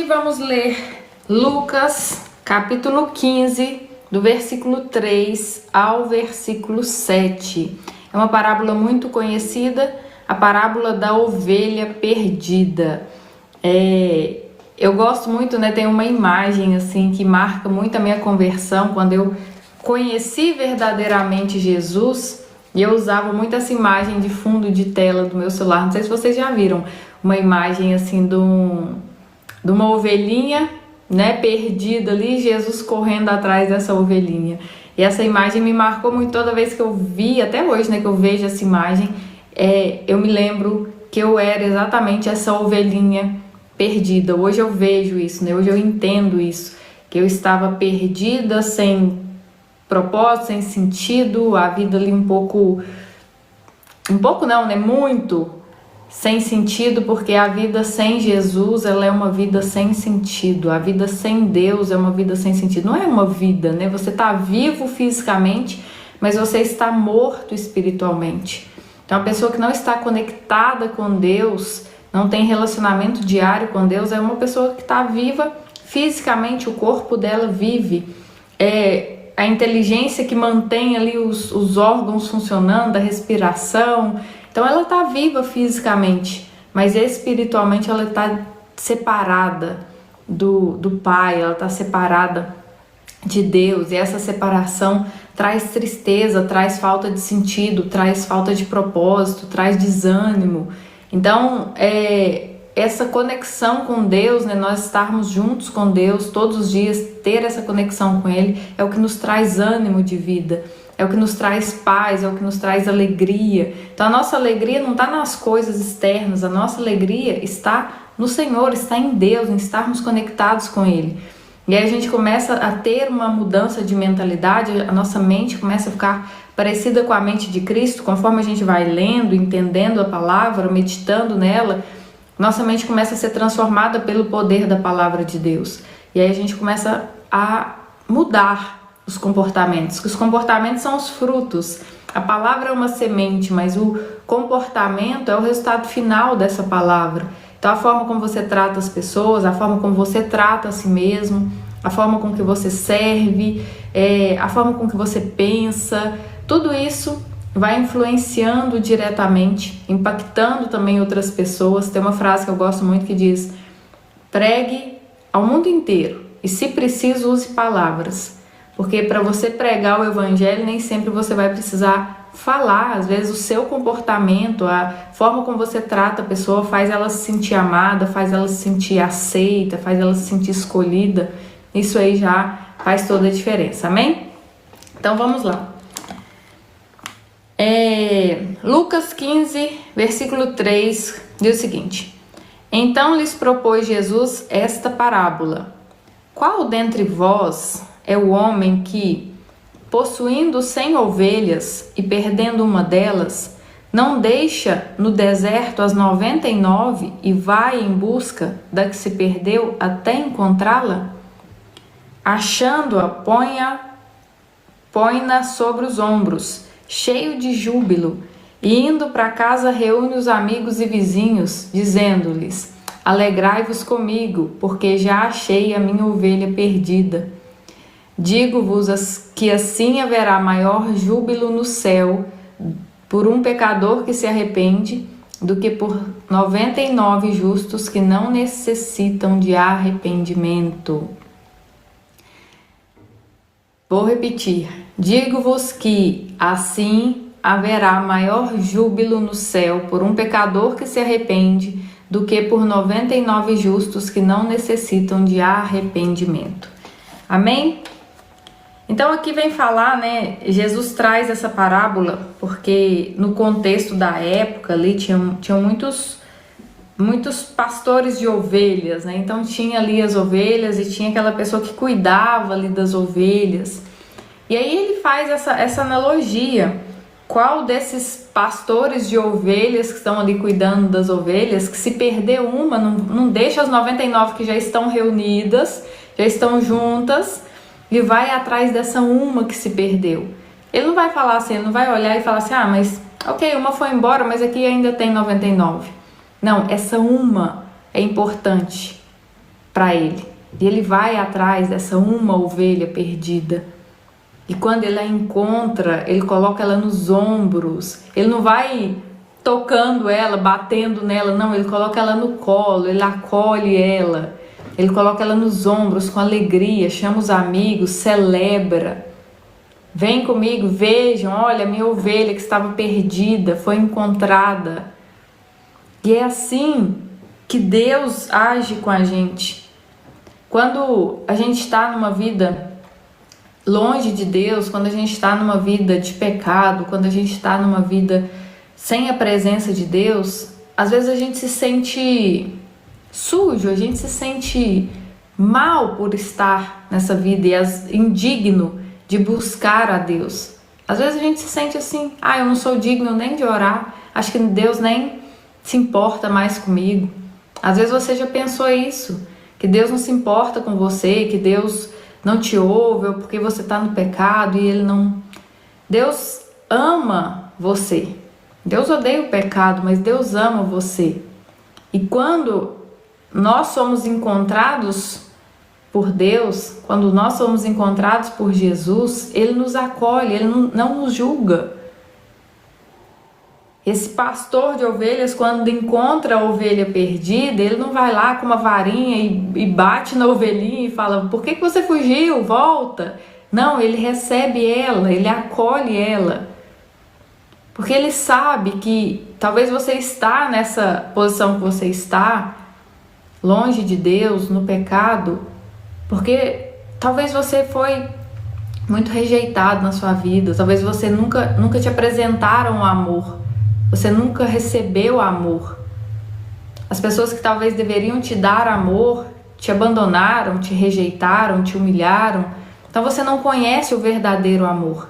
vamos ler Lucas, capítulo 15, do versículo 3 ao versículo 7. É uma parábola muito conhecida, a parábola da ovelha perdida. Eu gosto muito, né? Tem uma imagem assim que marca muito a minha conversão, quando eu conheci verdadeiramente Jesus, e eu usava muito essa imagem de fundo de tela do meu celular. Não sei se vocês já viram uma imagem assim de uma ovelhinha, né, perdida ali, Jesus correndo atrás dessa ovelhinha. E essa imagem me marcou muito. Toda vez que eu vi, até hoje, né, que eu vejo essa imagem, eu me lembro que eu era exatamente essa ovelhinha perdida. Hoje eu vejo isso, né? Hoje eu entendo isso, que eu estava perdida, sem propósito, sem sentido, a vida ali um pouco não, né? Muito sem sentido, porque a vida sem Jesus, ela é uma vida sem sentido. A vida sem Deus é uma vida sem sentido. Não é uma vida, né? Você está vivo fisicamente, mas você está morto espiritualmente. Então, a pessoa que não está conectada com Deus, não tem relacionamento diário com Deus, é uma pessoa que está viva fisicamente, o corpo dela vive. A inteligência que mantém ali os órgãos funcionando, a respiração. Então ela está viva fisicamente, mas espiritualmente ela está separada do Pai, ela está separada de Deus, e essa separação traz tristeza, traz falta de sentido, traz falta de propósito, traz desânimo. Então essa conexão com Deus, né, nós estarmos juntos com Deus todos os dias, ter essa conexão com Ele, é o que nos traz ânimo de vida, é o que nos traz paz, é o que nos traz alegria. Então a nossa alegria não está nas coisas externas, a nossa alegria está no Senhor, está em Deus, em estarmos conectados com Ele. E aí a gente começa a ter uma mudança de mentalidade, a nossa mente começa a ficar parecida com a mente de Cristo, conforme a gente vai lendo, entendendo a palavra, meditando nela. Nossa mente começa a ser transformada pelo poder da palavra de Deus. E aí a gente começa a mudar os comportamentos, que os comportamentos são os frutos. A palavra é uma semente, mas o comportamento é o resultado final dessa palavra. Então a forma como você trata as pessoas, a forma como você trata a si mesmo, a forma com que você serve, a forma com que você pensa, tudo isso vai influenciando diretamente, impactando também outras pessoas. Tem uma frase que eu gosto muito que diz: pregue ao mundo inteiro e, se preciso, use palavras. Porque para você pregar o evangelho, nem sempre você vai precisar falar. Às vezes o seu comportamento, a forma como você trata a pessoa faz ela se sentir amada, faz ela se sentir aceita, faz ela se sentir escolhida. Isso aí já faz toda a diferença, amém? Então vamos lá. Lucas 15, versículo 3, diz o seguinte: então lhes propôs Jesus esta parábola: qual dentre vós é o homem que, possuindo 100 ovelhas e perdendo uma delas, não deixa no deserto as 99 e vai em busca da que se perdeu até encontrá-la? Achando-a, põe-na sobre os ombros, cheio de júbilo, e indo para casa reúne os amigos e vizinhos, dizendo-lhes: alegrai-vos comigo, porque já achei a minha ovelha perdida. Digo-vos que assim haverá maior júbilo no céu por um pecador que se arrepende do que por 99 justos que não necessitam de arrependimento. Vou repetir. Digo-vos que assim haverá maior júbilo no céu por um pecador que se arrepende do que por 99 justos que não necessitam de arrependimento. Amém? Então aqui vem falar, né? Jesus traz essa parábola porque no contexto da época ali tinham muitos pastores de ovelhas, né? Então tinha ali as ovelhas e tinha aquela pessoa que cuidava ali das ovelhas. E aí ele faz essa analogia: qual desses pastores de ovelhas que estão ali cuidando das ovelhas, que se perder uma, não deixa as 99 que já estão reunidas, já estão juntas, e vai atrás dessa uma que se perdeu. Ele não vai falar assim, ele não vai olhar e falar assim: ah, mas ok, uma foi embora, mas aqui ainda tem 99. Não, essa uma é importante. para ele. E ele vai atrás dessa uma ovelha perdida. E quando ele a encontra, ele coloca ela nos ombros. Ele não vai tocando ela, batendo nela, não. Ele coloca ela no colo, ele acolhe ela. Ele coloca ela nos ombros com alegria, chama os amigos, celebra. Vem comigo, vejam, olha, minha ovelha que estava perdida, foi encontrada. E é assim que Deus age com a gente. Quando a gente está numa vida longe de Deus, quando a gente está numa vida de pecado, quando a gente está numa vida sem a presença de Deus, às vezes a gente se sente sujo, a gente se sente mal por estar nessa vida e indigno de buscar a Deus. Às vezes a gente se sente assim, eu não sou digno nem de orar, acho que Deus nem se importa mais comigo. Às vezes você já pensou isso, que Deus não se importa com você, que Deus não te ouve, ou porque você está no pecado e Ele não... Deus ama você. Deus odeia o pecado, mas Deus ama você. E quando nós somos encontrados por Deus, quando nós somos encontrados por Jesus, Ele nos acolhe, Ele não nos julga. Esse pastor de ovelhas, quando encontra a ovelha perdida, ele não vai lá com uma varinha e bate na ovelhinha e fala, por que você fugiu? Volta. Não, ele recebe ela, ele acolhe ela. Porque ele sabe que talvez você está nessa posição que você está, longe de Deus, no pecado, porque talvez você foi muito rejeitado na sua vida, talvez você nunca te apresentaram o amor. Você nunca recebeu amor. As pessoas que talvez deveriam te dar amor te abandonaram, te rejeitaram, te humilharam. Então você não conhece o verdadeiro amor.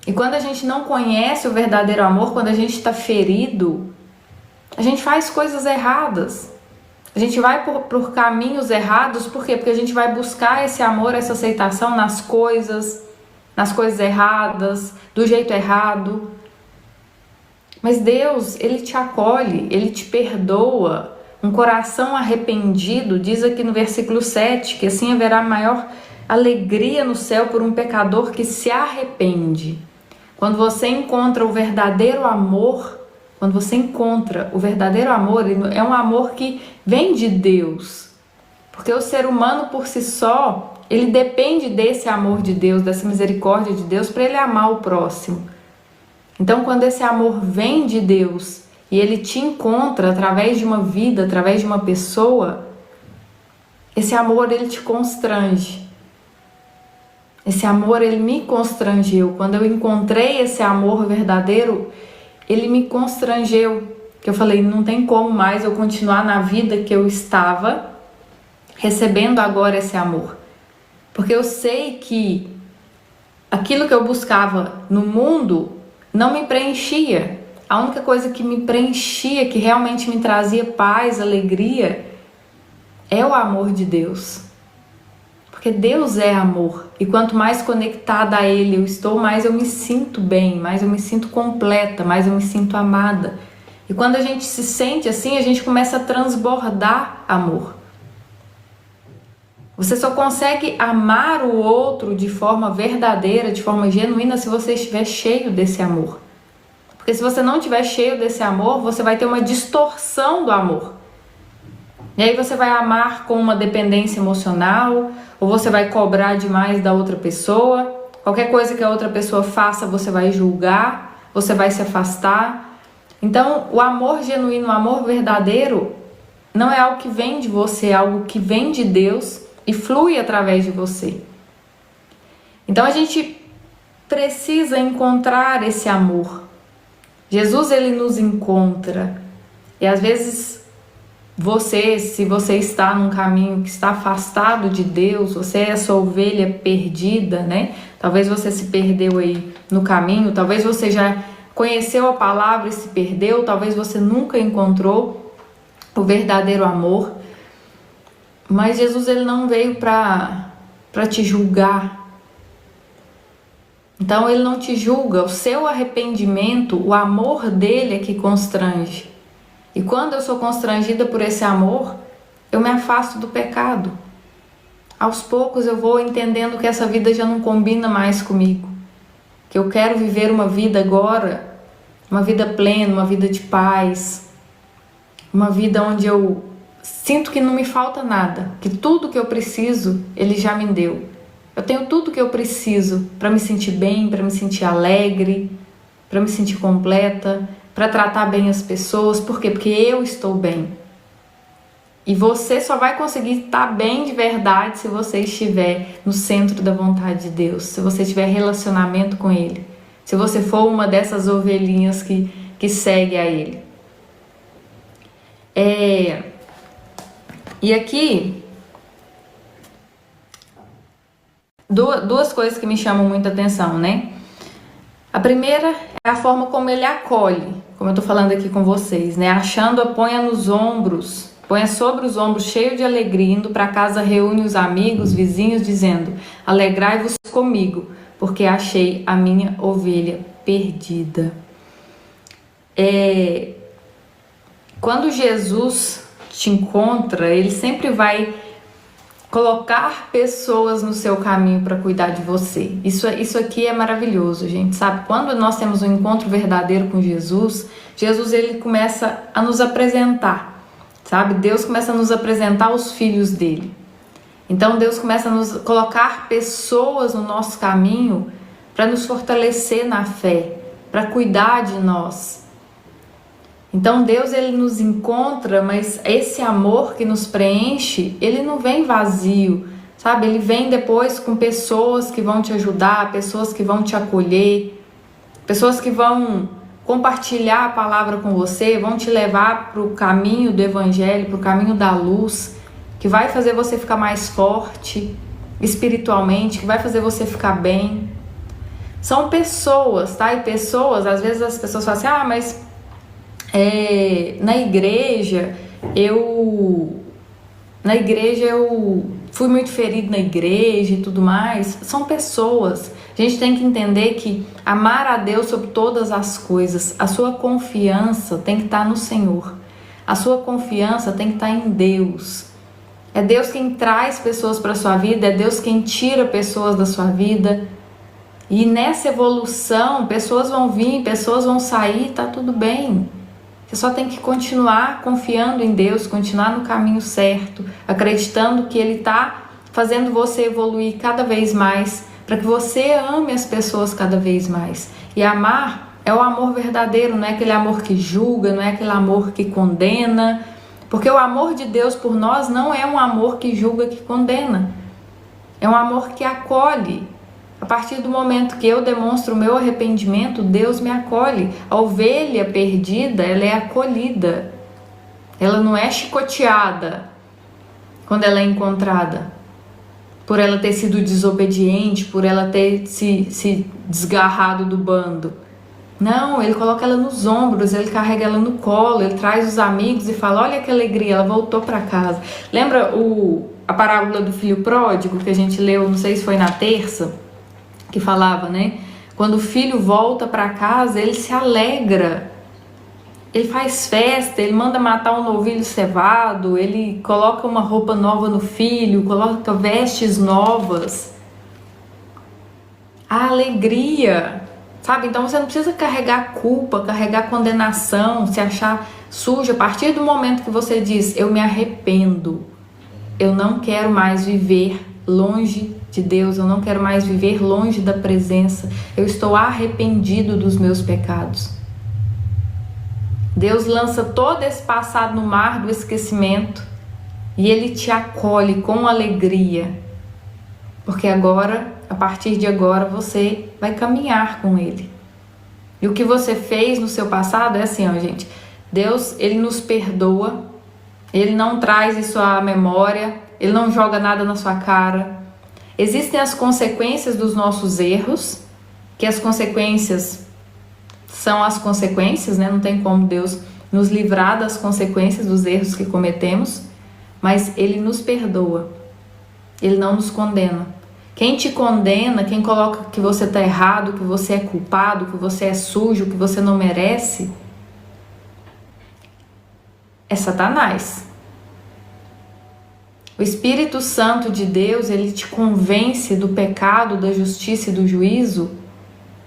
E quando a gente não conhece o verdadeiro amor, quando a gente está ferido, a gente faz coisas erradas. A gente vai por caminhos errados, por quê? Porque a gente vai buscar esse amor, essa aceitação nas coisas erradas, do jeito errado. Mas Deus, Ele te acolhe, Ele te perdoa. Um coração arrependido, diz aqui no versículo 7, que assim haverá maior alegria no céu por um pecador que se arrepende. Quando você encontra o verdadeiro amor, é um amor que vem de Deus. Porque o ser humano por si só, ele depende desse amor de Deus, dessa misericórdia de Deus, para ele amar o próximo. Então, quando esse amor vem de Deus e ele te encontra através de uma vida, através de uma pessoa, esse amor ele te constrange. Esse amor ele me constrangeu. Quando eu encontrei esse amor verdadeiro, ele me constrangeu. Que eu falei, não tem como mais eu continuar na vida que eu estava recebendo agora esse amor. Porque eu sei que aquilo que eu buscava no mundo não me preenchia. A única coisa que me preenchia, que realmente me trazia paz, alegria, é o amor de Deus. Porque Deus é amor. E quanto mais conectada a Ele eu estou, mais eu me sinto bem, mais eu me sinto completa, mais eu me sinto amada. E quando a gente se sente assim, a gente começa a transbordar amor. Você só consegue amar o outro de forma verdadeira, de forma genuína, se você estiver cheio desse amor. Porque se você não estiver cheio desse amor, você vai ter uma distorção do amor. E aí você vai amar com uma dependência emocional, ou você vai cobrar demais da outra pessoa. Qualquer coisa que a outra pessoa faça, você vai julgar, você vai se afastar. Então, o amor genuíno, o amor verdadeiro, não é algo que vem de você, é algo que vem de Deus e flui através de você. Então a gente precisa encontrar esse amor. Jesus, ele nos encontra. E às vezes se você está num caminho que está afastado de Deus, você é essa ovelha perdida, né? Talvez você se perdeu aí no caminho, talvez você já conheceu a palavra e se perdeu, talvez você nunca encontrou o verdadeiro amor. Mas Jesus, ele não veio para te julgar. Então ele não te julga. O seu arrependimento, o amor dele é que constrange. E quando eu sou constrangida por esse amor, eu me afasto do pecado. Aos poucos eu vou entendendo que essa vida já não combina mais comigo, que eu quero viver uma vida agora, uma vida plena, uma vida de paz, uma vida onde eu sinto que não me falta nada, que tudo que eu preciso, Ele já me deu. Eu tenho tudo que eu preciso para me sentir bem, para me sentir alegre, para me sentir completa, para tratar bem as pessoas. Por quê? Porque eu estou bem. E você só vai conseguir estar bem de verdade se você estiver no centro da vontade de Deus, se você tiver relacionamento com Ele, se você for uma dessas ovelhinhas que segue a Ele. E aqui, duas coisas que me chamam muita atenção, né? A primeira é a forma como Ele acolhe, como eu tô falando aqui com vocês, né? Achando-a, ponha nos ombros, ponha sobre os ombros, cheio de alegria, indo para casa, reúne os amigos, vizinhos, dizendo: alegrai-vos comigo, porque achei a minha ovelha perdida. Quando Jesus te encontra, Ele sempre vai colocar pessoas no seu caminho para cuidar de você. Isso aqui é maravilhoso, gente, sabe? Quando nós temos um encontro verdadeiro com Jesus, Ele começa a nos apresentar, sabe? Deus começa a nos apresentar os filhos dele. Então Deus começa a nos colocar pessoas no nosso caminho para nos fortalecer na fé, para cuidar de nós. Então Deus, Ele nos encontra, mas esse amor que nos preenche, Ele não vem vazio, sabe? Ele vem depois com pessoas que vão te ajudar, pessoas que vão te acolher, pessoas que vão compartilhar a palavra com você, vão te levar para o caminho do Evangelho, para o caminho da luz, que vai fazer você ficar mais forte espiritualmente, que vai fazer você ficar bem. São pessoas, tá? E pessoas, às vezes as pessoas falam assim: mas na igreja eu fui muito ferido na igreja e tudo mais. São pessoas. A gente tem que entender que amar a Deus sobre todas as coisas, a sua confiança tem que estar no Senhor, a sua confiança tem que estar em Deus. É Deus quem traz pessoas para a sua vida, é Deus quem tira pessoas da sua vida. E nessa evolução, pessoas vão vir, pessoas vão sair, tá tudo bem. Você só tem que continuar confiando em Deus, continuar no caminho certo, acreditando que Ele está fazendo você evoluir cada vez mais, para que você ame as pessoas cada vez mais. E amar é o amor verdadeiro, não é aquele amor que julga, não é aquele amor que condena, porque o amor de Deus por nós não é um amor que julga, que condena. É um amor que acolhe. A partir do momento que eu demonstro o meu arrependimento, Deus me acolhe. A ovelha perdida, ela é acolhida. Ela não é chicoteada quando ela é encontrada, por ela ter sido desobediente, por ela ter se desgarrado do bando. Não, Ele coloca ela nos ombros, Ele carrega ela no colo, Ele traz os amigos e fala: olha que alegria, ela voltou para casa. Lembra a parábola do filho pródigo que a gente leu, não sei se foi na terça, que falava, né? Quando o filho volta para casa, ele se alegra, ele faz festa, ele manda matar um novilho cevado, ele coloca uma roupa nova no filho, coloca vestes novas. A alegria, sabe? Então você não precisa carregar culpa, carregar condenação, se achar sujo. A partir do momento que você diz: eu me arrependo, eu não quero mais viver longe de Deus, eu não quero mais viver longe da presença, eu estou arrependido dos meus pecados. Deus lança todo esse passado no mar do esquecimento e Ele te acolhe com alegria, porque agora, a partir de agora, você vai caminhar com Ele. E o que você fez no seu passado é assim, ó, gente: Deus, Ele nos perdoa, Ele não traz isso à memória, Ele não joga nada na sua cara. Existem as consequências dos nossos erros, que as consequências são as consequências, né? Não tem como Deus nos livrar das consequências dos erros que cometemos, mas Ele nos perdoa, Ele não nos condena. Quem te condena, quem coloca que você está errado, que você é culpado, que você é sujo, que você não merece, é Satanás. O Espírito Santo de Deus, ele te convence do pecado, da justiça e do juízo,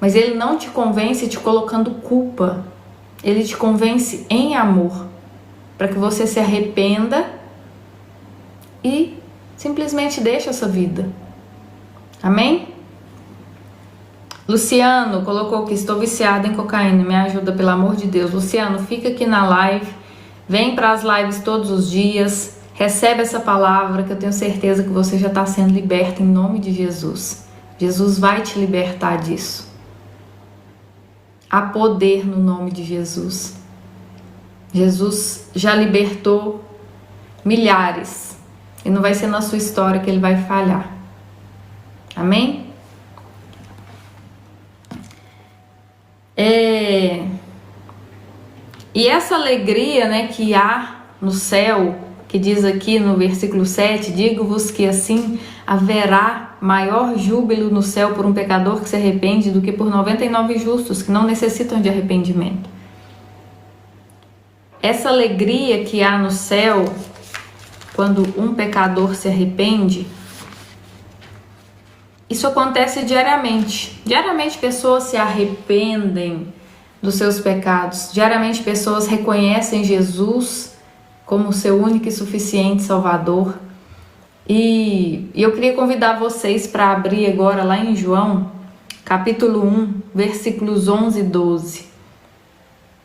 mas ele não te convence te colocando culpa. Ele te convence em amor, para que você se arrependa e simplesmente deixe essa vida. Amém? Luciano colocou que estou viciada em cocaína, me ajuda pelo amor de Deus. Luciano, fica aqui na live, vem para as lives todos os dias, recebe essa palavra que eu tenho certeza que você já está sendo liberta em nome de Jesus. Jesus vai te libertar disso. Há poder no nome de Jesus. Jesus já libertou milhares e não vai ser na sua história que ele vai falhar. Amém? E essa alegria, né, que há no céu, que diz aqui no versículo 7, digo-vos que assim haverá maior júbilo no céu por um pecador que se arrepende do que por 99 justos que não necessitam de arrependimento. Essa alegria que há no céu quando um pecador se arrepende, isso acontece diariamente. Diariamente pessoas se arrependem dos seus pecados. Diariamente pessoas reconhecem Jesus como seu único e suficiente Salvador. E eu queria convidar vocês para abrir agora lá em João, capítulo 1, versículos 11 e 12,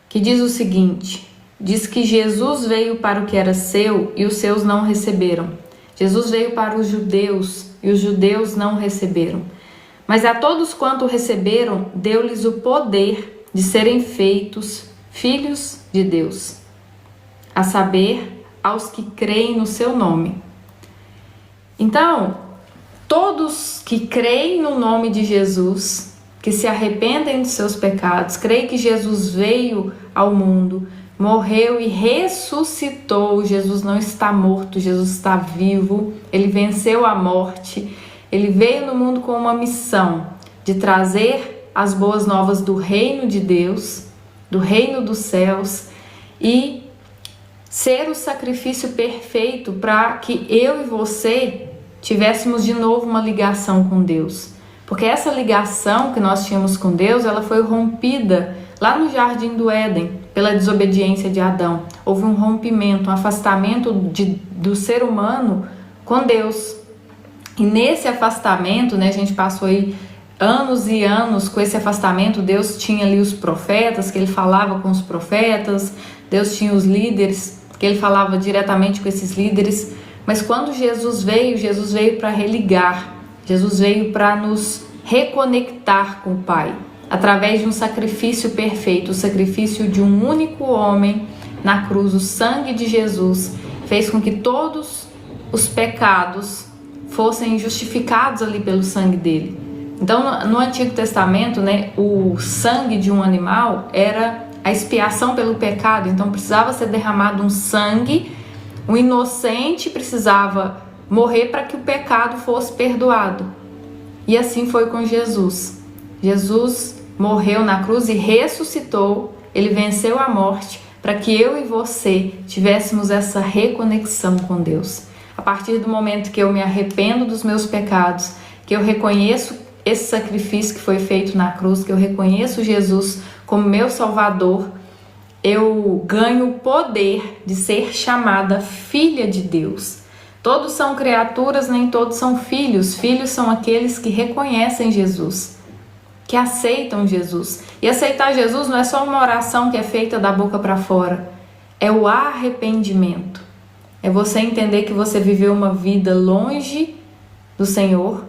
que diz o seguinte: diz que Jesus veio para o que era seu e os seus não receberam. Jesus veio para os judeus e os judeus não receberam. Mas a todos quanto receberam, deu-lhes o poder de serem feitos filhos de Deus, a saber, aos que creem no seu nome. Então, todos que creem no nome de Jesus, que se arrependem dos seus pecados, creem que Jesus veio ao mundo, morreu e ressuscitou. Jesus não está morto, Jesus está vivo, ele venceu a morte, ele veio no mundo com uma missão de trazer as boas novas do reino de Deus, do reino dos céus, e ser o sacrifício perfeito para que eu e você tivéssemos de novo uma ligação com Deus. Porque essa ligação que nós tínhamos com Deus, ela foi rompida lá no Jardim do Éden, pela desobediência de Adão. Houve um rompimento, um afastamento do ser humano com Deus. E nesse afastamento, né, a gente passou aí anos e anos com esse afastamento. Deus tinha ali os profetas, que ele falava com os profetas. Deus tinha os líderes, que ele falava diretamente com esses líderes. Mas quando Jesus veio para religar. Jesus veio para nos reconectar com o Pai, através de um sacrifício perfeito, o sacrifício de um único homem na cruz. O sangue de Jesus fez com que todos os pecados fossem justificados ali pelo sangue dele. Então, no Antigo Testamento, né, o sangue de um animal era a expiação pelo pecado. Então, precisava ser derramado um sangue, um inocente precisava morrer para que o pecado fosse perdoado. E assim foi com Jesus. Jesus morreu na cruz e ressuscitou, ele venceu a morte para que eu e você tivéssemos essa reconexão com Deus. A partir do momento que eu me arrependo dos meus pecados, que eu reconheço esse sacrifício que foi feito na cruz, que eu reconheço Jesus como meu Salvador, eu ganho o poder de ser chamada filha de Deus. Todos são criaturas, nem todos são filhos. Filhos são aqueles que reconhecem Jesus, que aceitam Jesus. E aceitar Jesus não é só uma oração que é feita da boca para fora. É o arrependimento. É você entender que você viveu uma vida longe do Senhor,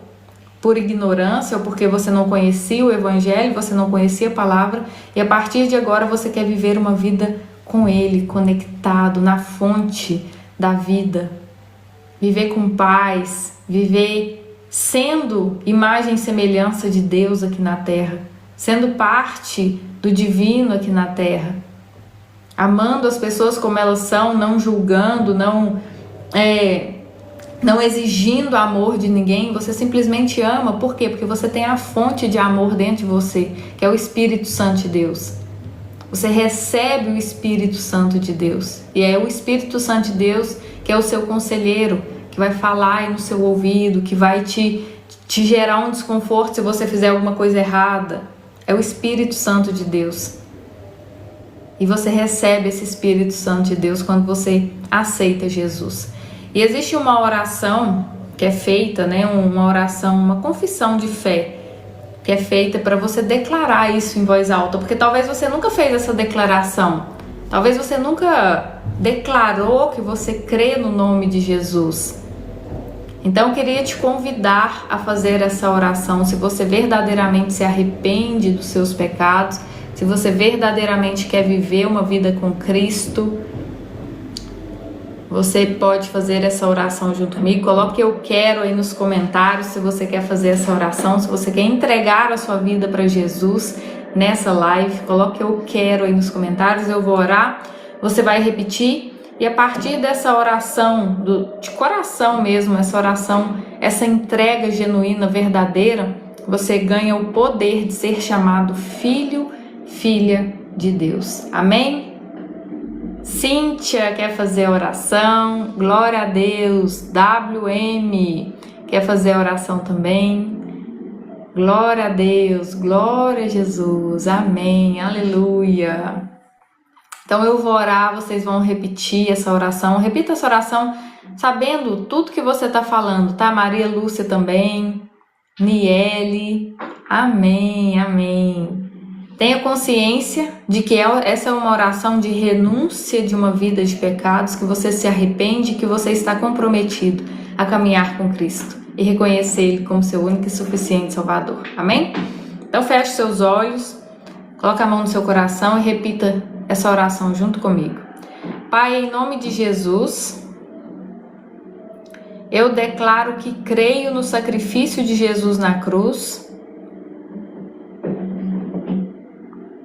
por ignorância ou porque você não conhecia o Evangelho, você não conhecia a palavra, e a partir de agora você quer viver uma vida com Ele, conectado na fonte da vida. Viver com paz, viver sendo imagem e semelhança de Deus aqui na terra, sendo parte do divino aqui na terra, amando as pessoas como elas são, não julgando, não exigindo amor de ninguém. Você simplesmente ama. Por quê? Porque você tem a fonte de amor dentro de você, que é o Espírito Santo de Deus. Você recebe o Espírito Santo de Deus, e é o Espírito Santo de Deus que é o seu conselheiro, que vai falar aí no seu ouvido, que vai te gerar um desconforto se você fizer alguma coisa errada. É o Espírito Santo de Deus. E você recebe esse Espírito Santo de Deus quando você aceita Jesus. E existe uma oração que é feita, né? Uma oração, uma confissão de fé, que é feita para você declarar isso em voz alta. Porque talvez você nunca fez essa declaração. Talvez você nunca declarou que você crê no nome de Jesus. Então eu queria te convidar a fazer essa oração. Se você verdadeiramente se arrepende dos seus pecados, se você verdadeiramente quer viver uma vida com Cristo, você pode fazer essa oração junto comigo. Coloque eu quero aí nos comentários se você quer fazer essa oração, se você quer entregar a sua vida para Jesus nessa live. Coloque eu quero aí nos comentários, eu vou orar, você vai repetir. E a partir dessa oração, de coração mesmo, essa oração, essa entrega genuína, verdadeira, você ganha o poder de ser chamado filho, filha de Deus. Amém? Cíntia quer fazer a oração. Glória a Deus. WM quer fazer a oração também. Glória a Deus. Glória a Jesus. Amém. Aleluia. Então eu vou orar, vocês vão repetir essa oração. Repita essa oração sabendo tudo que você está falando, tá? Maria Lúcia também. Niele. Amém, amém. Tenha consciência de que essa é uma oração de renúncia de uma vida de pecados, que você se arrepende, que você está comprometido a caminhar com Cristo e reconhecer Ele como seu único e suficiente Salvador. Amém? Então feche seus olhos, coloque a mão no seu coração e repita essa oração junto comigo. Pai, em nome de Jesus, eu declaro que creio no sacrifício de Jesus na cruz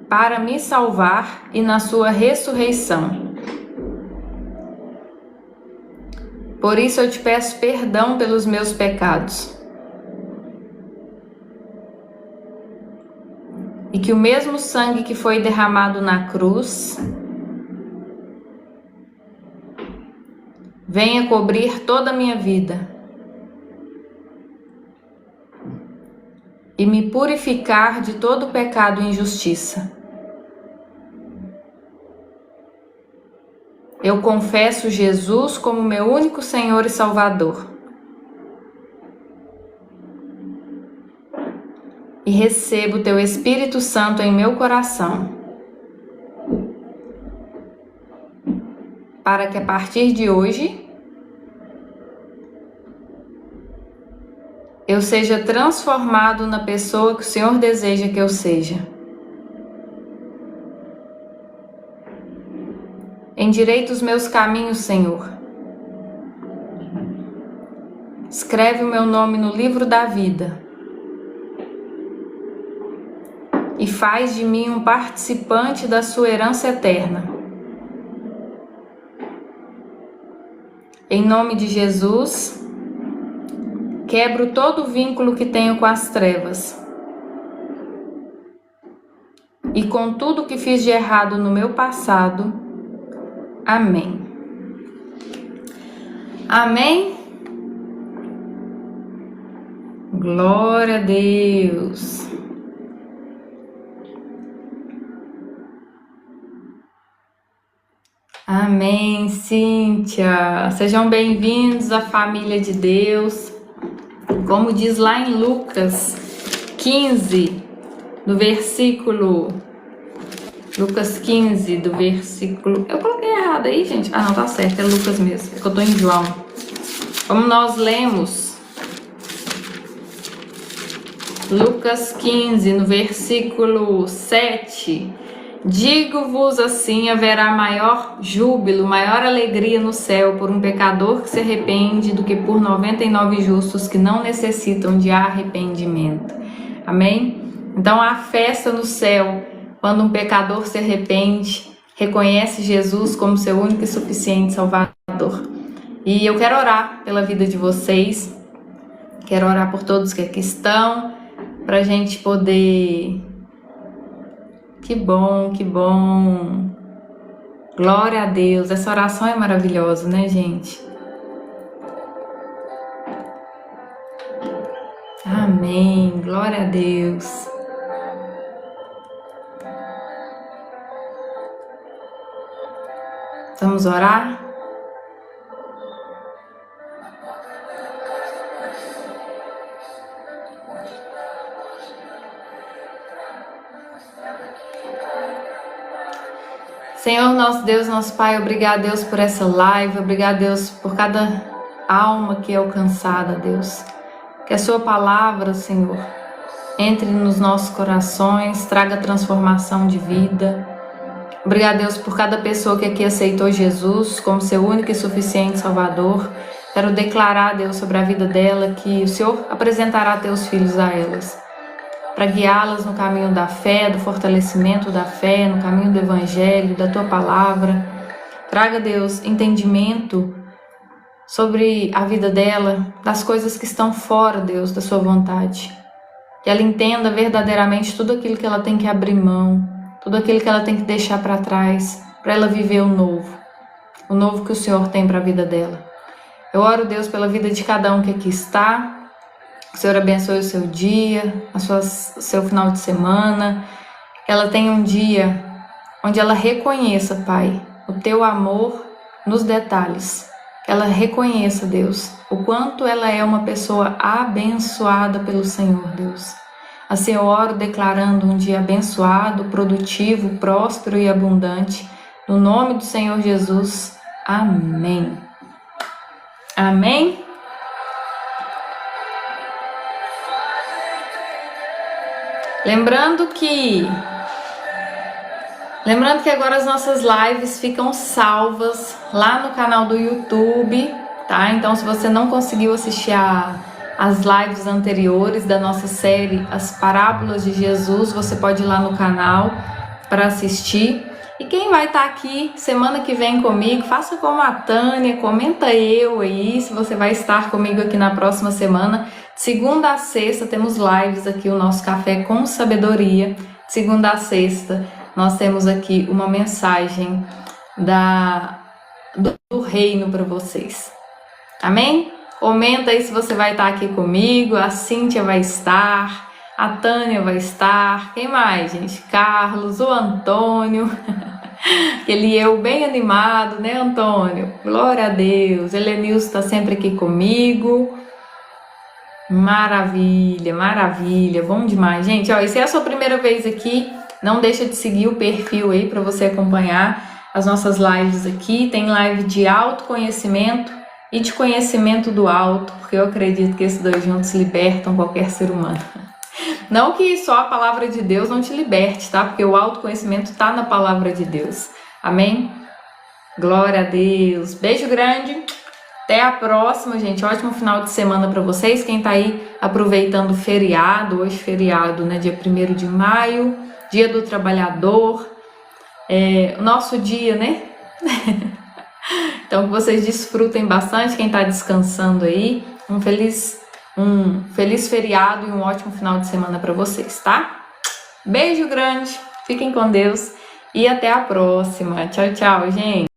para me salvar e na sua ressurreição. Por isso eu te peço perdão pelos meus pecados. E que o mesmo sangue que foi derramado na cruz venha cobrir toda a minha vida e me purificar de todo pecado e injustiça. Eu confesso Jesus como meu único Senhor e Salvador. E recebo teu Espírito Santo em meu coração, para que a partir de hoje eu seja transformado na pessoa que o Senhor deseja que eu seja. Endireita os meus caminhos, Senhor. Escreve o meu nome no livro da vida e faz de mim um participante da sua herança eterna. Em nome de Jesus, quebro todo o vínculo que tenho com as trevas e com tudo que fiz de errado no meu passado. Amém. Amém. Glória a Deus. Amém, Cíntia. Sejam bem-vindos à família de Deus. Como diz lá em Lucas 15, do versículo... Lucas 15, do versículo... Eu coloquei errado aí, gente. Ah, não, tá certo. É Lucas mesmo. É que eu tô em João. Como nós lemos... Lucas 15, no versículo 7... Digo-vos assim, haverá maior júbilo, maior alegria no céu por um pecador que se arrepende do que por 99 justos que não necessitam de arrependimento. Amém? Então há festa no céu quando um pecador se arrepende, reconhece Jesus como seu único e suficiente Salvador. E eu quero orar pela vida de vocês, quero orar por todos que aqui estão, para a gente poder... Que bom, que bom. Glória a Deus. Essa oração é maravilhosa, né, gente? Amém. Glória a Deus. Vamos orar? Senhor, nosso Deus, nosso Pai, obrigado, Deus, por essa live, obrigado, Deus, por cada alma que é alcançada, Deus. Que a sua palavra, Senhor, entre nos nossos corações, traga transformação de vida. Obrigado, Deus, por cada pessoa que aqui aceitou Jesus como seu único e suficiente Salvador. Quero declarar, Deus, sobre a vida dela, que o Senhor apresentará teus filhos a elas, para guiá-las no caminho da fé, do fortalecimento da fé, no caminho do Evangelho, da Tua Palavra. Traga, Deus, entendimento sobre a vida dela, das coisas que estão fora, Deus, da Sua vontade. Que ela entenda verdadeiramente tudo aquilo que ela tem que abrir mão, tudo aquilo que ela tem que deixar para trás, para ela viver o novo que o Senhor tem para a vida dela. Eu oro, Deus, pela vida de cada um que aqui está. O Senhor abençoe o seu dia, o seu final de semana. Que ela tenha um dia onde ela reconheça, Pai, o Teu amor nos detalhes. Que ela reconheça, Deus, o quanto ela é uma pessoa abençoada pelo Senhor, Deus. Assim eu oro declarando um dia abençoado, produtivo, próspero e abundante. No nome do Senhor Jesus. Amém. Amém. Lembrando que agora as nossas lives ficam salvas lá no canal do YouTube, tá? Então, se você não conseguiu assistir as lives anteriores da nossa série As Parábolas de Jesus, você pode ir lá no canal para assistir. E quem vai estar aqui semana que vem comigo, faça como a Tânia, comenta eu aí, se você vai estar comigo aqui na próxima semana. Segunda a sexta temos lives aqui, o nosso Café com Sabedoria. Segunda a sexta nós temos aqui uma mensagem do reino para vocês. Amém? Comenta aí se você vai estar aqui comigo, a Cíntia vai estar, a Tânia vai estar, quem mais, gente? Carlos, o Antônio, aquele eu bem animado, né, Antônio? Glória a Deus, Helenilson está sempre aqui comigo. Maravilha, maravilha, bom demais, gente. Ó, e se é a sua primeira vez aqui, não deixa de seguir o perfil aí para você acompanhar as nossas lives aqui. Tem live de autoconhecimento e de conhecimento do alto, porque eu acredito que esses dois juntos libertam qualquer ser humano. Não que só a palavra de Deus não te liberte, tá? Porque o autoconhecimento tá na palavra de Deus. Amém? Glória a Deus. Beijo grande. Até a próxima, gente. Ótimo final de semana para vocês. Quem tá aí aproveitando o feriado, hoje feriado, né? Dia 1º de maio, Dia do Trabalhador. O nosso dia, né? Então, que vocês desfrutem bastante. Quem tá descansando aí, um feliz feriado e um ótimo final de semana para vocês, tá? Beijo grande. Fiquem com Deus e até a próxima. Tchau, tchau, gente.